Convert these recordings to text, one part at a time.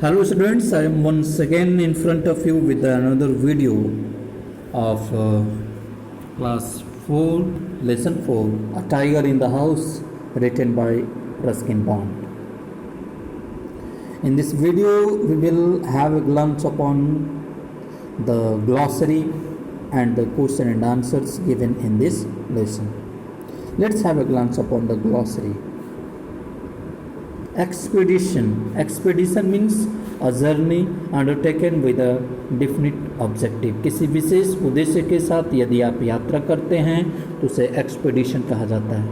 Hello students, I am once again in front of you with another video of class 4, lesson 4, A Tiger in the House, written by Ruskin Bond. In this video, we will have a glance upon the glossary and the question and answers given in this lesson. Let's have a glance upon the glossary. Expedition means a journey undertaken with a definite objective. किसी विशेष उद्देश्य के साथ यदि आप यात्रा करते हैं तो उसे एक्सपेडिशन कहा जाता है.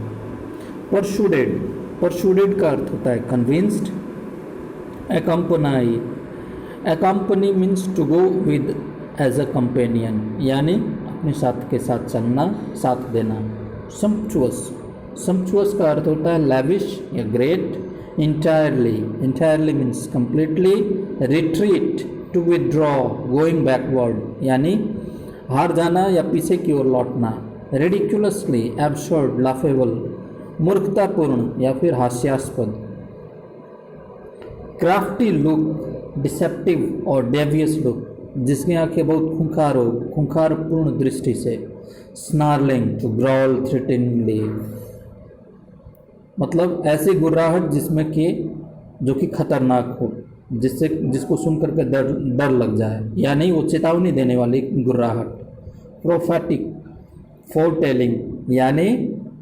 परसुडेड का अर्थ होता है convinced. accompany means to go with as a companion, यानी अपने साथ के साथ चलना, साथ देना. sumptuous का अर्थ होता है lavish या great. entirely means completely. retreat to withdraw, going backward, यानी हार जाना या पीछे की ओर लौटना. ridiculously, absurd, laughable, मूर्खतापूर्ण या फिर हास्यास्पद. crafty look, deceptive और devious look, जिसकी आंखें बहुत खूंखार हो, खूंखारपूर्ण दृष्टि से. snarling, to growl threateningly, मतलब ऐसी गुर्राहट जिसमें कि जो कि खतरनाक हो, जिसको सुनकर के डर लग जाए, यानी वो चेतावनी देने वाली गुर्राहट. प्रोफेटिक, फोरटेलिंग, यानी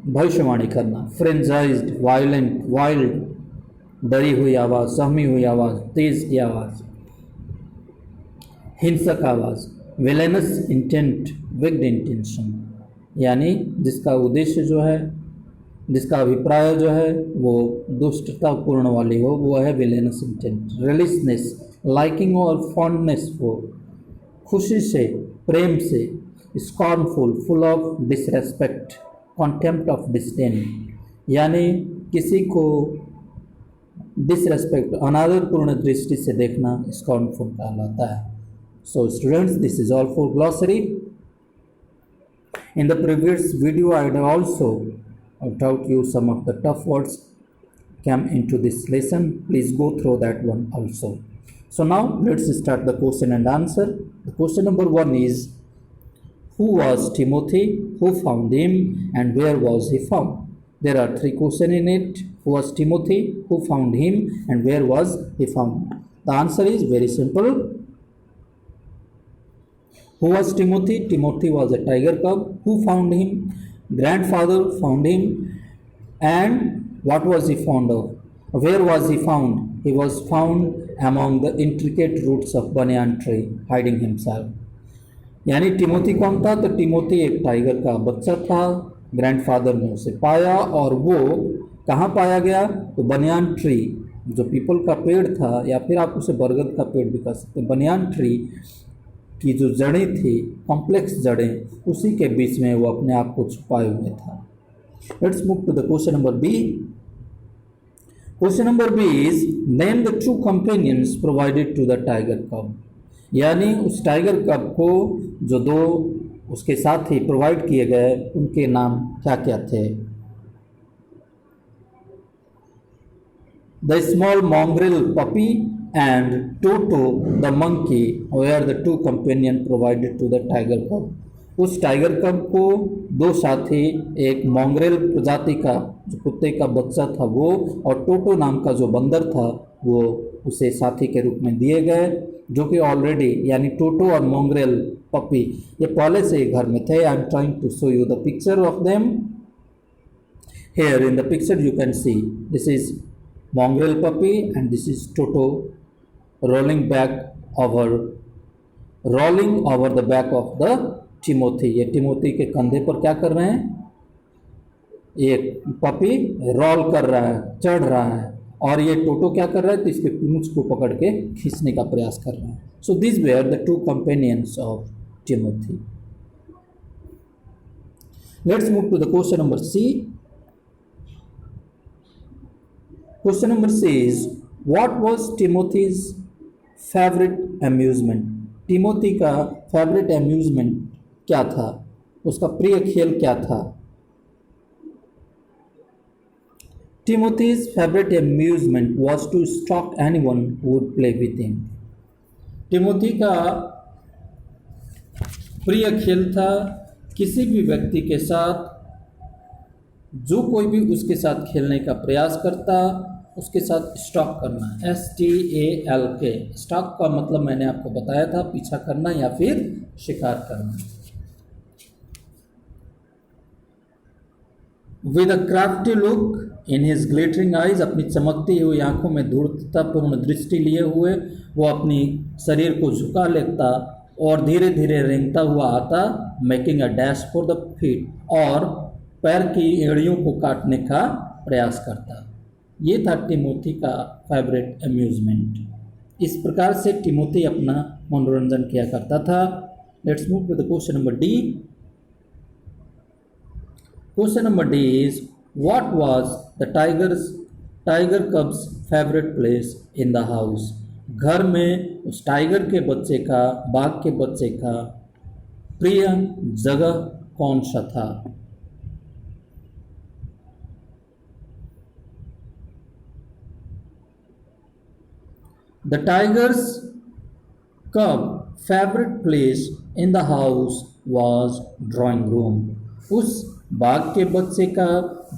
भविष्यवाणी करना. फ्रेंचाइज्ड, वायलेंट, वाइल्ड, डरी हुई आवाज़, सहमी हुई आवाज़, तेज की आवाज़, हिंसक आवाज़. विलेनस इंटेंट, विक्ड इंटेंशन, यानी जिसका उद्देश्य जो है, जिसका अभिप्राय जो है वो दुष्टतापूर्ण वाली हो, वो है विलेनस इंटेंट. रिलीसनेस, लाइकिंग और फॉन्डनेस फॉर, खुशी से, प्रेम से. Scornful, full of disrespect, contempt of disdain, यानी किसी को डिसरेस्पेक्ट, अनादरपूर्ण दृष्टि से देखना स्कॉर्नफुल कहलाता है. So students, this is all for glossary. In the previous video, I had also taught you some of the tough words came into this lesson. Please go through that one also. So now let's start the question and answer. The question number 1 is, who was Timothy, who found him, and where was he found? There are 3 questions in it. Who was Timothy, who found him, and where was he found? The answer is very simple. Who was Timothy? Timothy was a tiger cub. Who found him? Grandfather found him. And what was he found of? Where was he found? He was found among the intricate roots of banyan tree, hiding himself. यानी Timothy कौन था? तो Timothy एक tiger का बच्चा था. Grandfather ने उसे पाया और वो कहाँ पाया गया? तो बनियान ट्री, जो पीपल का पेड़ था, या फिर आप उसे बरगद का पेड़ भी कह सकते हैं. बनियान ट्री की जो जड़ें थी, कॉम्प्लेक्स जड़ें, उसी के बीच में वो अपने आप को छुपाए हुए था. Let's move to the question number B. Question number B is, name the 2 companions provided to the tiger cub. यानी उस टाइगर कब को जो 2 उसके साथी प्रोवाइड किए गए, उनके नाम क्या क्या थे? The small mongrel puppy and Toto the monkey were the 2 companions provided to the tiger cub. उस टाइगर कब को 2 साथी, एक मॉन्ग्रेल प्रजाति का जो कुत्ते का बच्चा था वो, और टोटो नाम का जो बंदर था वो उसे साथी के रूप में दिए गए, जो कि ऑलरेडी, यानी टोटो और मॉन्ग्रेल पपी ये पहले से ही घर में थे. I am trying to show you the picture of them. Here in the picture you can see this is mongrel puppy and this is Toto rolling over the back of the Timothy. ये Timothy के कंधे पर क्या कर रहे हैं? एक puppy role कर रहा है, चढ़ रहा है, और ये टोटो क्या कर रहा है? तो इसके पूंछ को पकड़ के खींचने का प्रयास कर रहा है. So this where the 2 companions of Timothy. Let's move to the question number C. Question number C is, what was Timothy's favorite amusement? टिमोथी का फेवरेट amusement क्या था? उसका प्रिय खेल क्या था? Timothy's favorite amusement was to stalk anyone who would play with him. Timothy का प्रिय खेल था किसी भी व्यक्ति के साथ जो कोई भी उसके साथ खेलने का प्रयास करता उसके साथ स्टॉक करना। STALK, स्टॉक का मतलब मैंने आपको बताया था, पीछा करना या फिर शिकार करना। With a crafty look in his glittering eyes, अपनी चमकती हुई आंखों में धूर्ततापूर्ण दृष्टि लिए हुए वो अपनी शरीर को झुका लेता और धीरे धीरे रेंगता हुआ आता, making a dash for the feet, और पैर की एड़ियों को काटने का प्रयास करता। ये था टिमोथी का फेवरेट अम्यूजमेंट। इस प्रकार से टिमोथी अपना मनोरंजन किया करता था। Let's move to the question number D. Question number D is, what was the tiger cub's favorite place in the house? घर में उस टाइगर के बच्चे का, बाघ के बच्चे का प्रिय जगह कौन सा था? The tiger's cub favorite place in the house was drawing room. उस बाघ के बच्चे का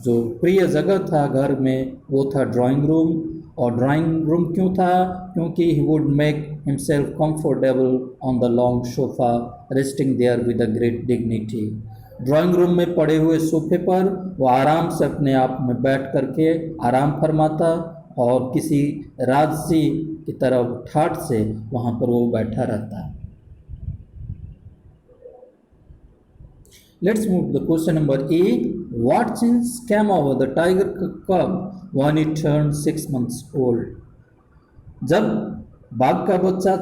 जो प्रिय जगह था घर में वो था ड्राइंग रूम। और ड्राइंग रूम क्यों था? क्योंकि he would make himself comfortable on the long sofa resting there with a great dignity. Drawing room में पड़े हुए सोफे पर वो आराम से अपने आप में बैठ करके आराम फरमाता और किसी राजसी की तरह ठाठ से वहाँ पर वो बैठा रहता। Let's move to the question number A. What change came over the tiger cub when it turned 6 months old? जब बाघ का बच्चा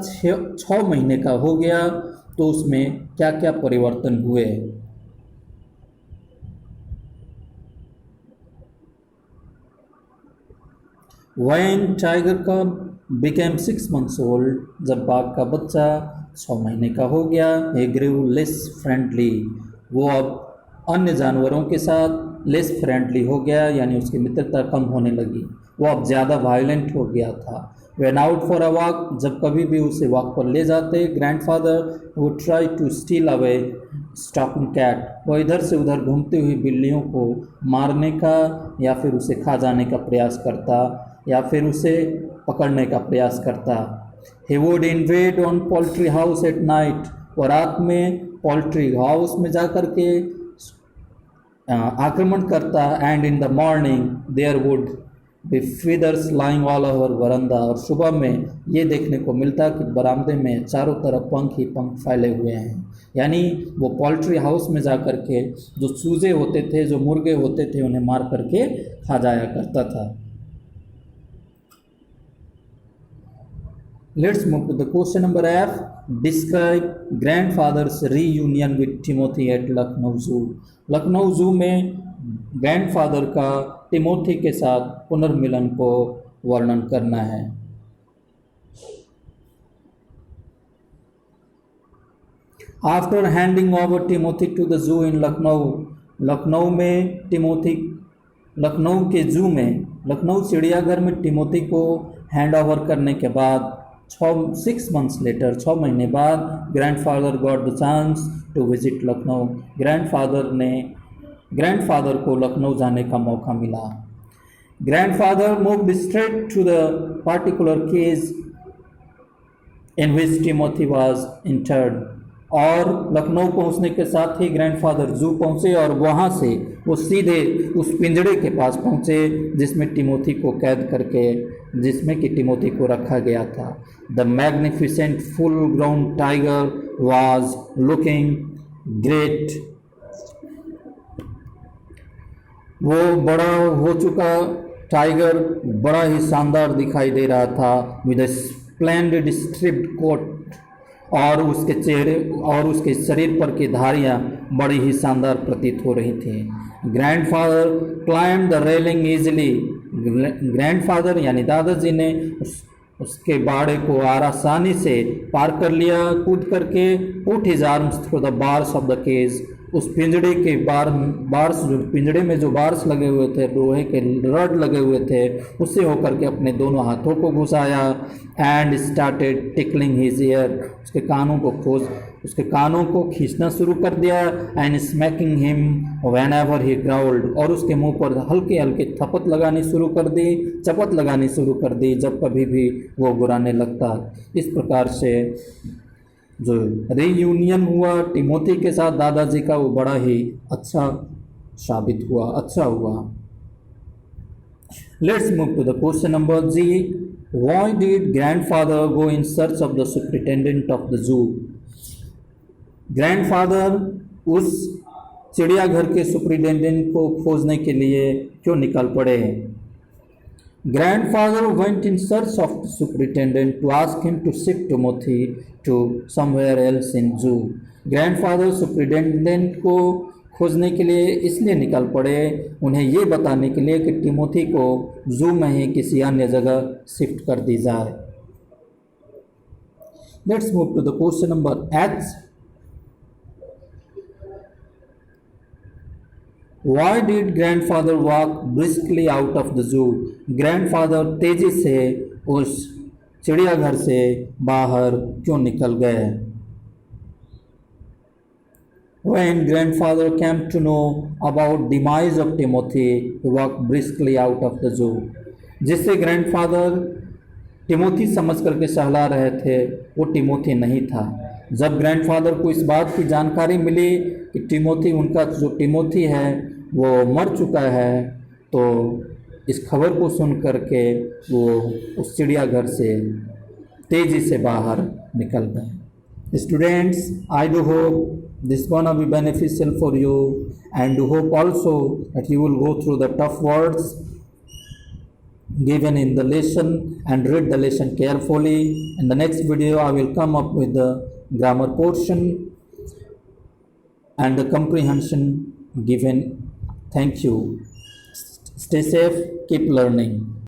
6 महीने का हो गया तो उसमें क्या क्या परिवर्तन हुए? When tiger cub became 6 months old, जब बाघ का बच्चा 6 महीने का हो गया, he grew less friendly. वो अब अन्य जानवरों के साथ लेस फ्रेंडली हो गया, यानी उसकी मित्रता कम होने लगी। वो अब ज़्यादा वायलेंट हो गया था। When out for a walk, जब कभी भी उसे वॉक पर ले जाते, ग्रैंडफादर वो try to steal away stalking cat, वो इधर से उधर घूमती हुई बिल्लियों को मारने का या फिर उसे खा जाने का प्रयास करता या फिर उसे पकड़ने का प्रयास करता। He would invade on poultry house at night, और रात में पोल्ट्री हाउस में जाकर के आक्रमण करता। And in the morning there would be feathers lying all over veranda, और सुबह में ये देखने को मिलता कि बरामदे में चारों तरफ पंख ही पंख फैले हुए हैं। यानी वो पोल्ट्री हाउस में जाकर के जो चूजे होते थे, जो मुर्गे होते थे, उन्हें मार करके खा जाया करता था। Let's move to the question number F. Describe grandfather's reunion with Timothy at Lucknow Zoo. Lucknow जू में ग्रैंडफादर का टिमोथी के साथ पुनर्मिलन को वर्णन करना है। After handing over Timothy to the zoo in Lucknow, Lucknow में टिमोथी, लखनऊ के जू में, लखनऊ चिड़ियाघर में टिमोथी को हैंड ओवर करने के बाद 6 months later, 6 महीने बाद, grandfather got the chance to visit Lucknow. Grandfather को लखनऊ जाने का मौका मिला। Grandfather moved straight to the particular cage in which Timothy was interned, और लखनऊ पहुंचने के साथ ही ग्रैंडफादर जू पहुंचे और वहां से वो सीधे उस पिंजड़े के पास पहुंचे जिसमें टिमोथी को कैद करके, जिसमें कि टिमोथी को रखा गया था। The magnificent full ground tiger was looking great, वो बड़ा हो चुका टाइगर बड़ा ही शानदार दिखाई दे रहा था। With a splendid striped coat, और उसके चेहरे और उसके शरीर पर की धारियाँ बड़ी ही शानदार प्रतीत हो रही थी। Grandfather climb the railing easily, grandfather यानी दादाजी ने उसके बाड़े को आसानी से पार कर लिया। कूद करके put his arms through the bars of the cage, उस पिंजड़े के बार्स जो पिंजड़े में जो बार्स लगे हुए थे, लोहे के रड लगे हुए थे, उससे होकर के अपने दोनों हाथों को घुसाया and started tickling his ear, उसके कानों को खींचना शुरू कर दिया and smacking him whenever he growled, और उसके मुंह पर हल्के हल्के चपत लगानी शुरू कर दी जब कभी भी वो गुराने लगता। इस प्रकार से जो रीयूनियन हुआ टिमोथी के साथ दादाजी का, वो बड़ा ही अच्छा साबित हुआ, अच्छा हुआ। Let's move to the question number G. Why did grandfather go in search of the superintendent of the zoo? Grandfather उस चिड़ियाघर के सुपरिटेंडेंट को खोजने के लिए क्यों निकल पड़े? Grandfather went in search of the superintendent to ask him to shift Timothy to somewhere else in zoo. Grandfather superintendent को खोजने के लिए इसलिए निकल पड़े, उन्हें ये बताने के लिए कि टिमोथी को जू में ही किसी अन्य जगह शिफ्ट कर दी जाए। Let's move to the question number H. Why did grandfather walk briskly out of the zoo? Grandfather तेजी से उस चिड़ियाघर से बाहर क्यों निकल गए? When grandfather came to know about demise of Timothy, he walked briskly out of the zoo. जिससे ग्रैंडफादर टिमोथी समझ करके सहला रहे थे, वो टिमोथी नहीं था। जब ग्रैंडफादर को इस बात की जानकारी मिली कि उनका जो टिमोथी है वो मर चुका है, तो इस खबर को सुन करके वो उस चिड़ियाघर से तेज़ी से बाहर निकल गए। Students, I do hope this gonna be beneficial for you and do hope also that you will go through the tough words given in the lesson and read the lesson carefully. In the next video I will come up with the grammar portion and the comprehension given. Thank you. Stay safe, keep learning.